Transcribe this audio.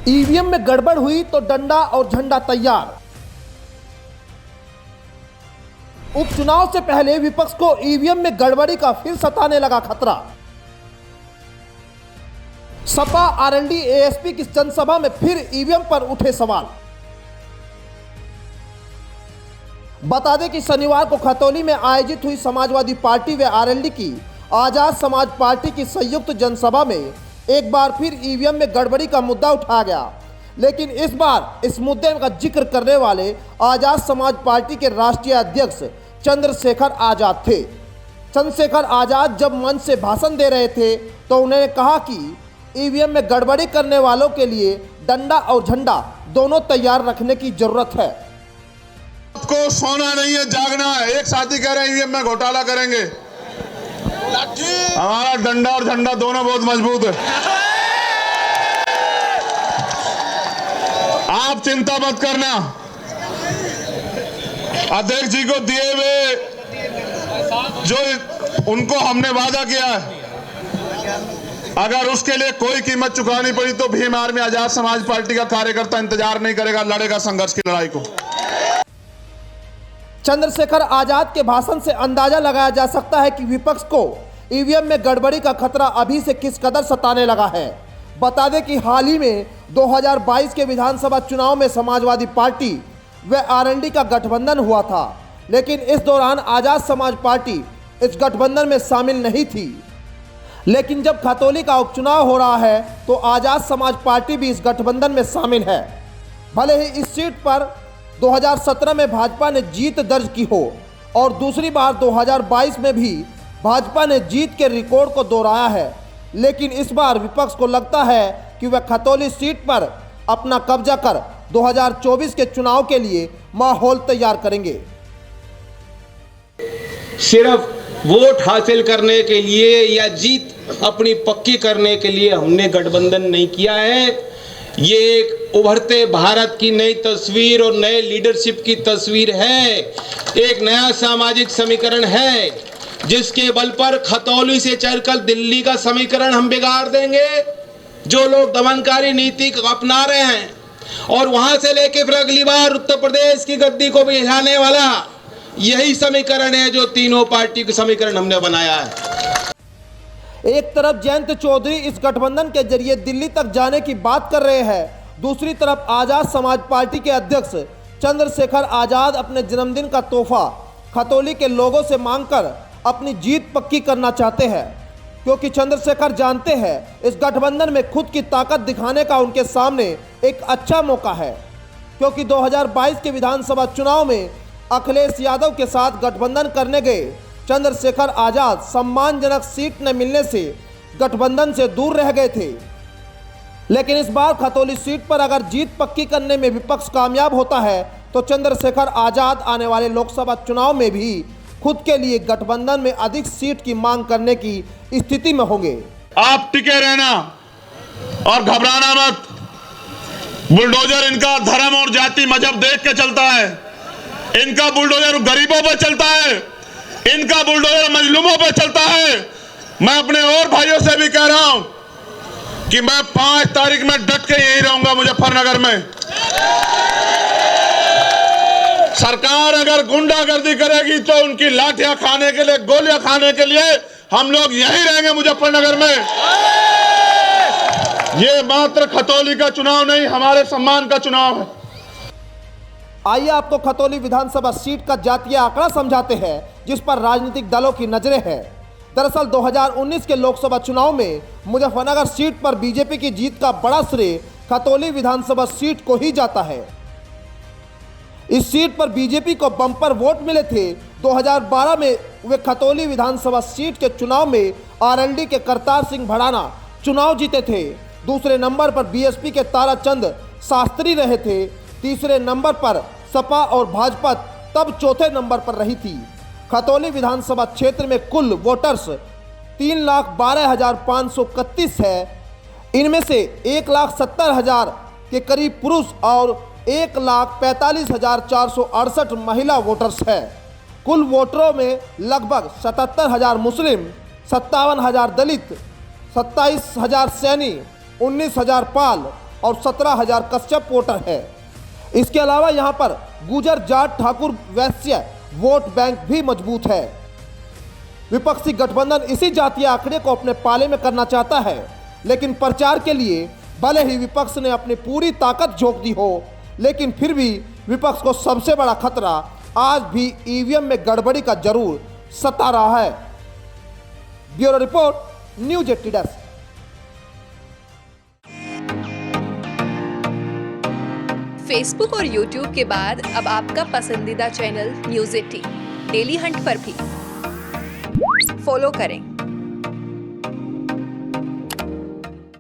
EVM में गड़बड़ हुई तो डंडा और झंडा तैयार। उपचुनाव से पहले विपक्ष को ईवीएम में गड़बड़ी का फिर सताने लगा खतरा। सपा आरएलडी एएसपी की जनसभा में फिर ईवीएम पर उठे सवाल। बता दें कि शनिवार को खतौली में आयोजित हुई समाजवादी पार्टी व आरएलडी की आजाद समाज पार्टी की संयुक्त जनसभा में एक बार फिर ईवीएम में गड़बड़ी का मुद्दा उठाया गया, लेकिन इस बार इस मुद्दे का जिक्र करने वाले आजाद समाज पार्टी के राष्ट्रीय अध्यक्ष चंद्रशेखर आजाद थे। चंद्रशेखर आजाद जब मंच से भाषण दे रहे थे तो उन्होंने कहा कि ईवीएम में गड़बड़ी करने वालों के लिए डंडा और झंडा दोनों तैयार रखने की जरूरत है। आपको सोना नहीं है, जागना है। एक साथी कह रहे हैं ईवीएम में घोटाला करेंगे। हमारा डंडा और झंडा दोनों बहुत मजबूत है। आप चिंता मत करना। अध्यक्ष जी को दिए हुए जो उनको हमने वादा किया है, अगर उसके लिए कोई कीमत चुकानी पड़ी तो भीम आर्मी आजाद समाज पार्टी का कार्यकर्ता इंतजार नहीं करेगा, लड़ेगा संघर्ष की लड़ाई को। चंद्रशेखर आजाद के भाषण से अंदाजा लगाया जा सकता है कि विपक्ष को ईवीएम में गड़बड़ी का खतरा अभी से किस कदर सताने लगा है। बता दें कि हाल ही में 2022 के विधानसभा चुनाव में समाजवादी पार्टी व आरएलडी का गठबंधन हुआ था, लेकिन इस दौरान आजाद समाज पार्टी इस गठबंधन में शामिल नहीं थी। लेकिन जब खतौली का उपचुनाव हो रहा है तो आजाद समाज पार्टी भी इस गठबंधन में शामिल है। भले ही इस सीट पर 2017 में भाजपा ने जीत दर्ज की हो और दूसरी बार 2022 में भी भाजपा ने जीत के रिकॉर्ड को दोहराया है, लेकिन इस बार विपक्ष को लगता है कि वह खतौली सीट पर अपना कब्जा कर 2024 के चुनाव के लिए माहौल तैयार करेंगे। सिर्फ वोट हासिल करने के लिए या जीत अपनी पक्की करने के लिए हमने गठबंधन नहीं किया है। ये एक उभरते भारत की नई तस्वीर और नए लीडरशिप की तस्वीर है। एक नया सामाजिक समीकरण है जिसके बल पर खतौली से चलकर दिल्ली का समीकरण हम बिगाड़ देंगे। जो लोग दमनकारी नीति को अपना रहे हैं और वहां से लेके फिर अगली बार उत्तर प्रदेश की गद्दी को भी हिलाने वाला यही समीकरण है जो तीनों पार्टी का समीकरण हमने बनाया है। एक तरफ जयंत चौधरी इस गठबंधन के जरिए दिल्ली तक जाने की बात कर रहे हैं, दूसरी तरफ आजाद समाज पार्टी के अध्यक्ष चंद्रशेखर आजाद अपने जन्मदिन का तोहफा खतौली के लोगों से मांगकर अपनी जीत पक्की करना चाहते हैं, क्योंकि चंद्रशेखर जानते हैं इस गठबंधन में खुद की ताकत दिखाने का उनके सामने एक अच्छा मौका है, क्योंकि 2022 के विधानसभा चुनाव में अखिलेश यादव के साथ गठबंधन करने गए चंद्रशेखर आजाद सम्मानजनक सीट न मिलने से गठबंधन से दूर रह गए थे। लेकिन इस बार खतौली सीट पर अगर जीत पक्की करने में विपक्ष कामयाब होता है तो चंद्रशेखर आजाद आने वाले लोकसभा चुनाव में भी खुद के लिए गठबंधन में अधिक सीट की मांग करने की स्थिति में होंगे। आप टिके रहना और घबराना मत। बुलडोजर इनका धर्म और जाति मजहब देख के चलता है। इनका बुलडोजर गरीबों पर चलता है, इनका बुलडोजर मजलूमों पर चलता है। मैं अपने और भाइयों से भी कह रहा हूं कि मैं 5 तारीख में डट के यही रहूंगा मुजफ्फरनगर में। सरकार अगर गुंडागर्दी करेगी तो उनकी लाठियां खाने के लिए, गोलियां खाने के लिए हम लोग यहीं रहेंगे मुजफ्फरनगर में। ये मात्र खतौली का चुनाव नहीं, हमारे सम्मान का चुनाव है। आइए आपको खतौली विधानसभा सीट का जातीय आंकड़ा समझाते हैं जिस पर राजनीतिक दलों की नजरें हैं। दरअसल 2019 के लोकसभा चुनाव में मुजफ्फरनगर सीट पर बीजेपी की जीत का बड़ा श्रेय खतौली विधानसभा सीट को ही जाता है। इस सीट पर बीजेपी को बम्पर वोट मिले थे। 2012 में वे खतौली विधानसभा सीट के चुनाव में आरएलडी के करतार सिंह भड़ाना चुनाव जीते थे। दूसरे नंबर पर बीएसपी के ताराचंद शास्त्री रहे थे। तीसरे नंबर पर सपा और भाजपा तब चौथे नंबर पर रही थी। खतौली विधानसभा क्षेत्र में कुल वोटर्स 3,12,531 है। इनमें से 1,70,000 के करीब पुरुष और 1,45,468 महिला वोटर्स हैं। कुल वोटरों में लगभग 77,000 मुस्लिम, 57,000 दलित, 27,000 सैनी, 19,000 पाल, और 17,000 कश्यप वोटर है। इसके अलावा यहां पर गुजर, जाट, ठाकुर, वैश्य वोट बैंक भी मजबूत है। विपक्षी गठबंधन इसी जातीय आंकड़े को अपने पाले में करना चाहता है, लेकिन प्रचार के लिए भले ही विपक्ष ने अपनी पूरी ताकत झोंक दी हो, लेकिन फिर भी विपक्ष को सबसे बड़ा खतरा आज भी ईवीएम में गड़बड़ी का जरूर सता रहा है। Bureau report, news 80 desk. Facebook और यूट्यूब के बाद अब आपका पसंदीदा चैनल न्यूज 80 डेली हंट पर भी फॉलो करें